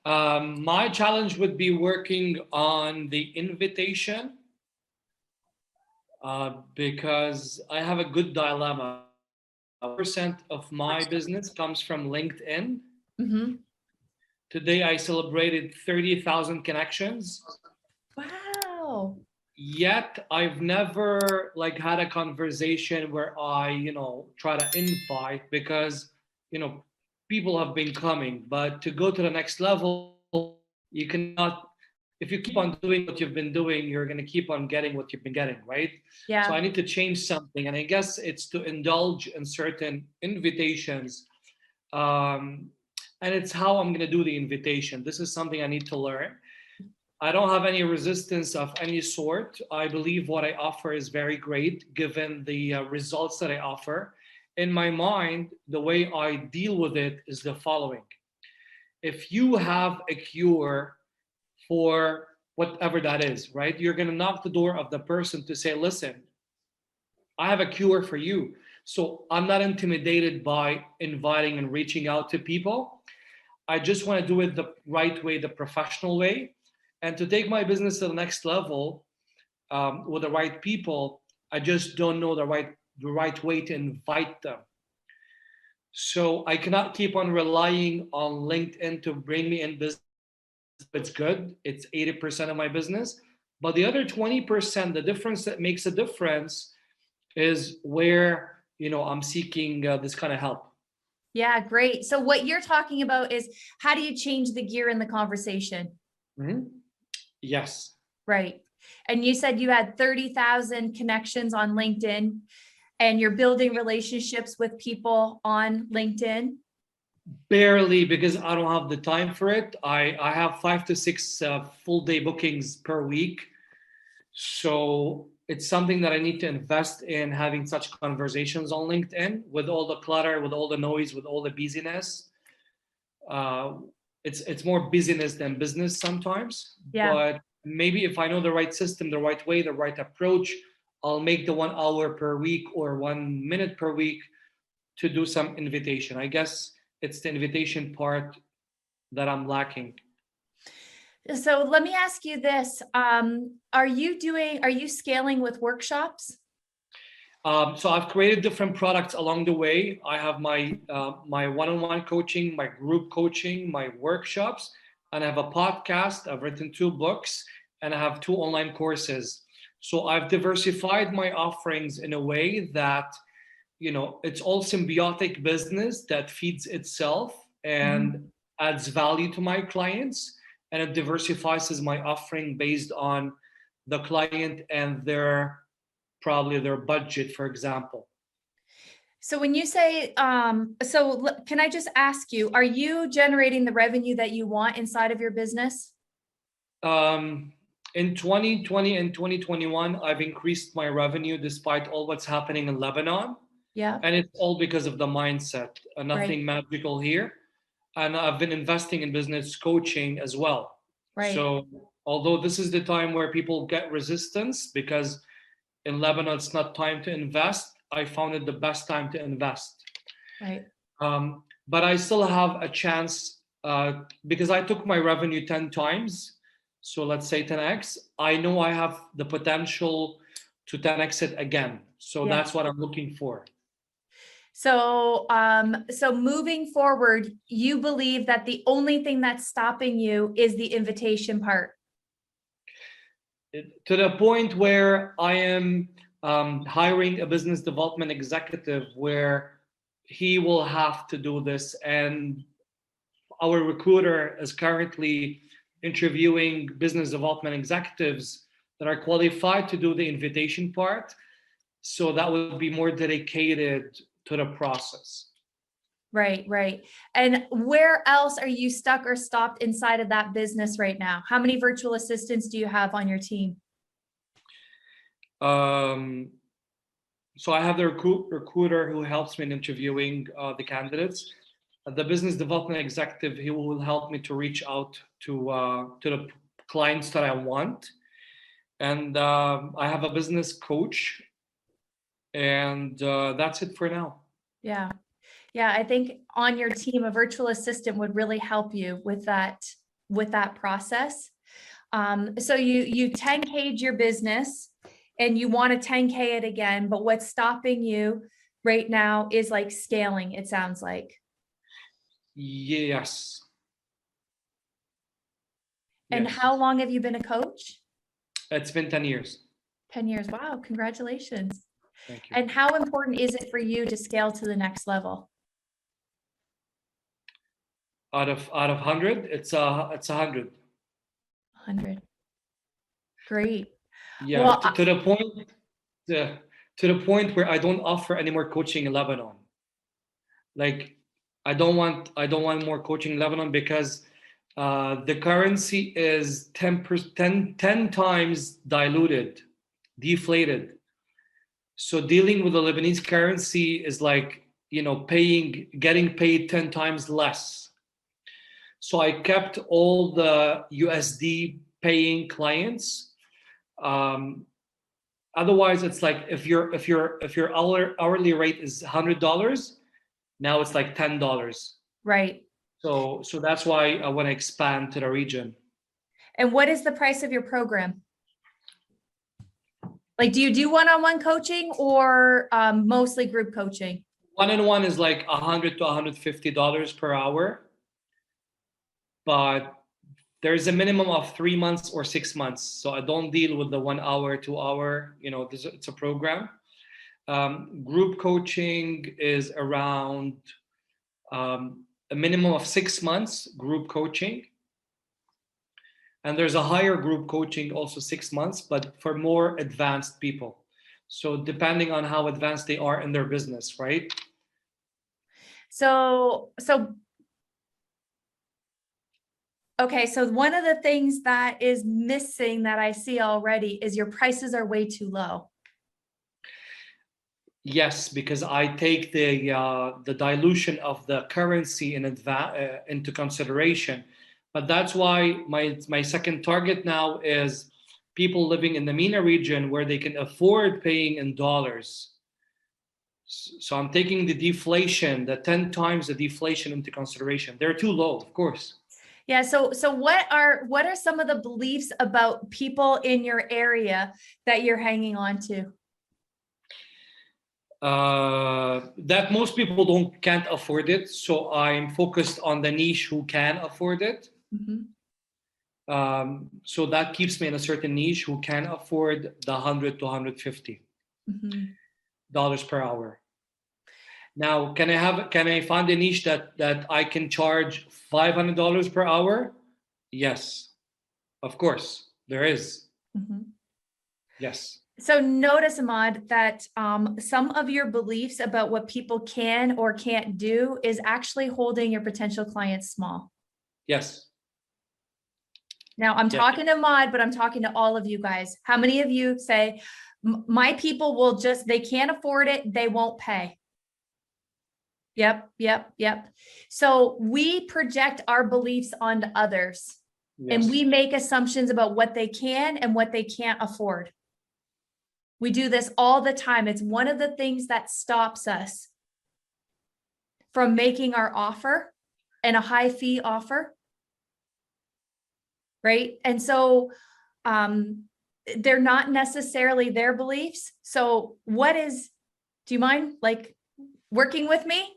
My challenge would be working on the invitation because I have a good dilemma. 40% of my business comes from LinkedIn. Mm-hmm. Today I celebrated 30,000 connections. Wow. Yet I've never like had a conversation where I try to invite because, you know, people have been coming. But to go to the next level, you cannot, if you keep on doing what you've been doing, you're going to keep on getting what you've been getting, right? So Yeah. I need to change something. And I guess it's to indulge in certain invitations. Um, and it's how I'm going to do the invitation. This is something I need to learn. I don't have any resistance of any sort. I believe what I offer is very great given the results that I offer. In my mind, the way I deal with it is the following: if you have a cure for whatever that is, right? You're going to knock the door of the person to say, listen, I have a cure for you. So I'm not intimidated by inviting and reaching out to people. I just want to do it the right way, the professional way. And to take my business to the next level with the right people, I just don't know the right way to invite them. So I cannot keep on relying on LinkedIn to bring me in business. It's good. It's 80% of my business. But the other 20%, the difference that makes a difference is where, I'm seeking this kind of help. Yeah, great. So what you're talking about is how do you change the gear in the conversation? Mhm. Yes. Right. And you said you had 30,000 connections on LinkedIn and you're building relationships with people on LinkedIn. Barely, because I don't have the time for it. I have 5 to 6 full day bookings per week. So it's something that I need to invest in having such conversations on LinkedIn with all the clutter, with all the noise, with all the busyness. Uh, it's more busyness than business sometimes. Yeah. But maybe if I know the right system, the right way, the right approach, I'll make the 1 hour per week or 1 minute per week to do some invitation. I guess it's the invitation part that I'm lacking. So let me ask you this. Are you scaling with workshops? So I've created different products along the way. I have my one-on-one coaching, my group coaching, my workshops, and I have a podcast. I've written 2 books, and I have 2 online courses. So I've diversified my offerings in a way that it's all symbiotic business that feeds itself and Mhm. adds value to my clients, and it diversifies my offering based on the client and their budget, for example. So when you say, can I just ask you, are you generating the revenue that you want inside of your business? Um, in 2020 and 2021, I've increased my revenue despite all what's happening in Lebanon. Yeah, And it's all because of the mindset, right, nothing magical here. And I've been investing in business coaching as well. right, So, although this is the time where people get resistance because in Lebanon it's not time to invest, I found it the best time to invest. right. But I still have a chance because I took my revenue 10 times. So let's say 10x. I know I have the potential to 10x it again. So Yeah. that's what I'm looking for. So moving forward, you believe that the only thing that's stopping you is the invitation part. To the point where I am hiring a business development executive where he will have to do this. And our recruiter is currently interviewing business development executives that are qualified to do the invitation part. So that would be more dedicated to the process. Right, right. And where else are you stuck or stopped inside of that business right now? How many virtual assistants do you have on your team? Um, so I have the recruiter who helps me in interviewing the candidates. The business development executive, he will help me to reach out to the clients that I want. And I have a business coach, and that's it for now. Yeah. Yeah, I think on your team, a virtual assistant would really help you with that with that process. So you 10K'd your business and you want to 10K it again, but what's stopping you right now is like scaling, it sounds like. Yes. And Yes. how long have you been a coach? It's been 10 years. 10 years. Wow, congratulations. Thank you. And how important is it for you to scale to the next level? Out of 100, it's 100. 100. Great. Yeah, Well, to the point, to the point where I don't offer any more coaching in Lebanon. Like, I don't want more coaching in Lebanon because the currency is 10 times diluted, deflated. So dealing with the Lebanese currency is like, getting paid 10 times less. So I kept all the USD paying clients. Otherwise, it's like if your hourly rate is $100, now it's like $10. right. So that's why I want to expand to the region. And what is the price of your program? Like, do you do one-on-one coaching or mostly group coaching? One-on-one is like $100 to $150 per hour, but there's a minimum of 3 months or 6 months. So I don't deal with the 1 hour, 2 hour. It's a program. Group coaching is around a minimum of 6 months group coaching. And there's a higher group coaching, also 6 months, but for more advanced people. So depending on how advanced they are in their business, right? Okay, so one of the things that is missing that I see already is your prices are way too low. Yes, because I take the dilution of the currency into consideration. But that's why my second target now is people living in the MENA region where they can afford paying in dollars. So I'm taking the deflation, the 10 times the deflation into consideration. They're too low, of course. Yeah. So what are some of the beliefs about people in your area that you're hanging on to? That most people can't afford it. So I'm focused on the niche who can afford it. Mm-hmm. So that keeps me in a certain niche who can afford the 100 to 150 dollars per hour. Now, can I find a niche that I can charge $500 per hour? Yes, of course, there is. Mm-hmm. Yes. So notice, Ahmad, that some of your beliefs about what people can or can't do is actually holding your potential clients small. Yes. Now I'm talking to Ahmad, but I'm talking to all of you guys. How many of you say, my people will they can't afford it, they won't pay? Yep. So we project our beliefs onto others, and we make assumptions about what they can and what they can't afford. We do this all the time. It's one of the things that stops us from making our offer and a high fee offer. Right. And so they're not necessarily their beliefs. So do you mind like working with me?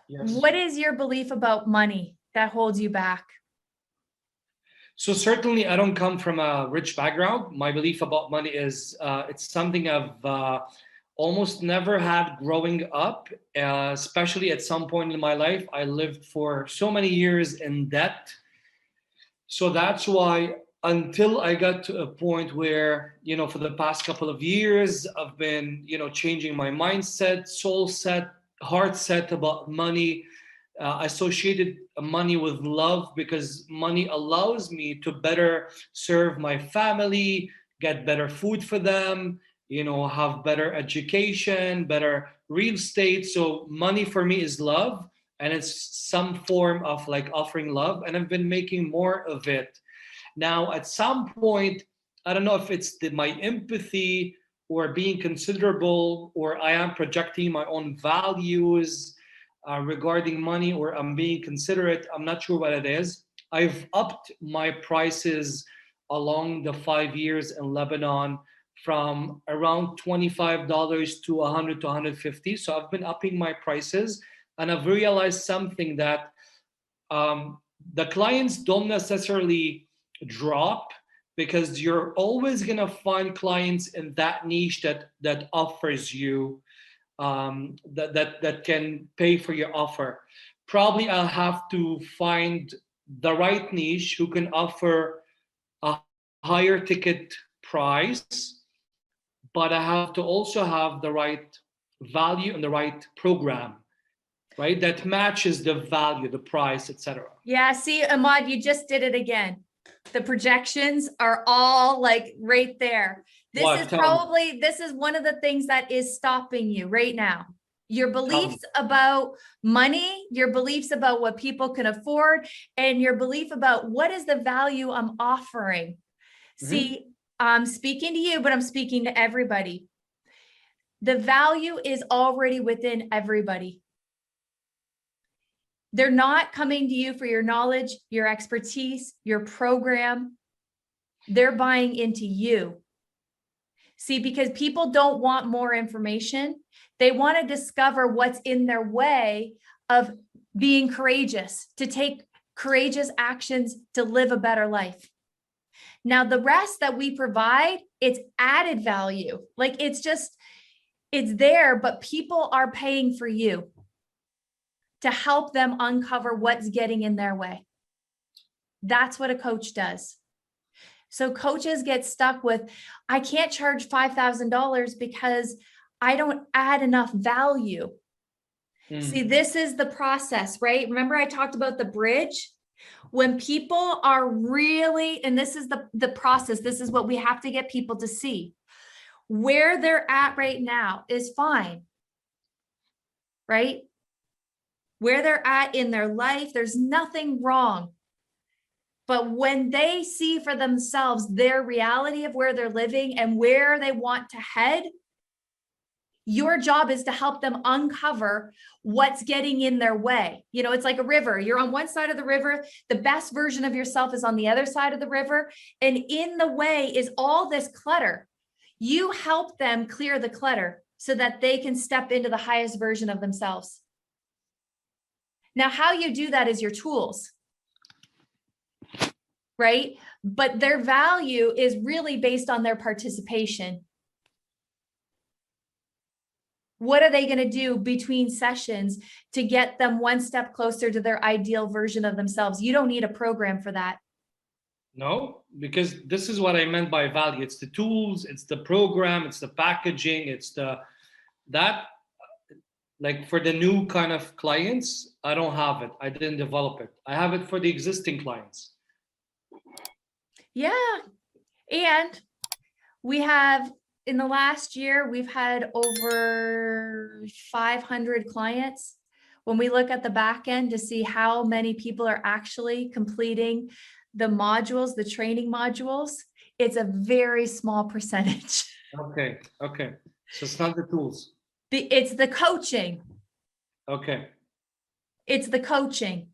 Yes. What is your belief about money that holds you back? So certainly I don't come from a rich background. My belief about money is it's something I've almost never had growing up, especially at some point in my life. I lived for so many years in debt. So that's why until I got to a point where, for the past couple of years, I've been, changing my mindset, soul set, heart set about money. Associated money with love because money allows me to better serve my family, get better food for them, have better education, better real estate. So money for me is love, and it's some form of like offering love, and I've been making more of it. Now, at some point, I don't know if it's my empathy or being considerable, or I am projecting my own values regarding money, or I'm being considerate. I'm not sure what it is, I've upped my prices along the 5 years in Lebanon from around $25 to 100 to 150. So I've been upping my prices, and I've realized something that the clients don't necessarily drop, because you're always going to find clients in that niche that offers you that can pay for your offer. Probably I'll have to find the right niche who can offer a higher ticket price, but I have to also have the right value and the right program, right? That matches the value, the price, etc. Yeah, see, Ahmad, you just did it again. The projections are all like right there. This is one of the things that is stopping you right now. Your beliefs about money, your beliefs about what people can afford, and your belief about what is the value I'm offering. Mm-hmm. See, I'm speaking to you, but I'm speaking to everybody. The value is already within everybody. They're not coming to you for your knowledge, your expertise, your program. They're buying into you. See, because people don't want more information. They want to discover what's in their way of being courageous, to take courageous actions to live a better life. Now, the rest that we provide, it's added value. Like it's there, but people are paying for you to help them uncover what's getting in their way. That's what a coach does. So coaches get stuck with, I can't charge $5,000 because I don't add enough value. See, this is the process, right? Remember I talked about the bridge? When people are really, and this is the process, this is what we have to get people to see. Where they're at right now is fine, right? Where they're at in their life, there's nothing wrong. But when they see for themselves their reality of where they're living and where they want to head, your job is to help them uncover what's getting in their way. You know, it's like a river. You're on one side of the river. The best version of yourself is on the other side of the river. And in the way is all this clutter. You help them clear the clutter so that they can step into the highest version of themselves. Now, how you do that is your tools, right? But their value is really based on their participation. What are they going to do between sessions to get them one step closer to their ideal version of themselves? You don't need a program for that. No, because this is what I meant by value. It's the tools, it's the program, it's the packaging, it's like for the new kind of clients, I don't have it. I didn't develop it. I have it for the existing clients. Yeah. And we have, in the last year, we've had over 500 clients. When we look at the back end to see how many people are actually completing the modules, the training modules, it's a very small percentage. Okay. So it's not the tools. It's the coaching. Okay. It's the coaching.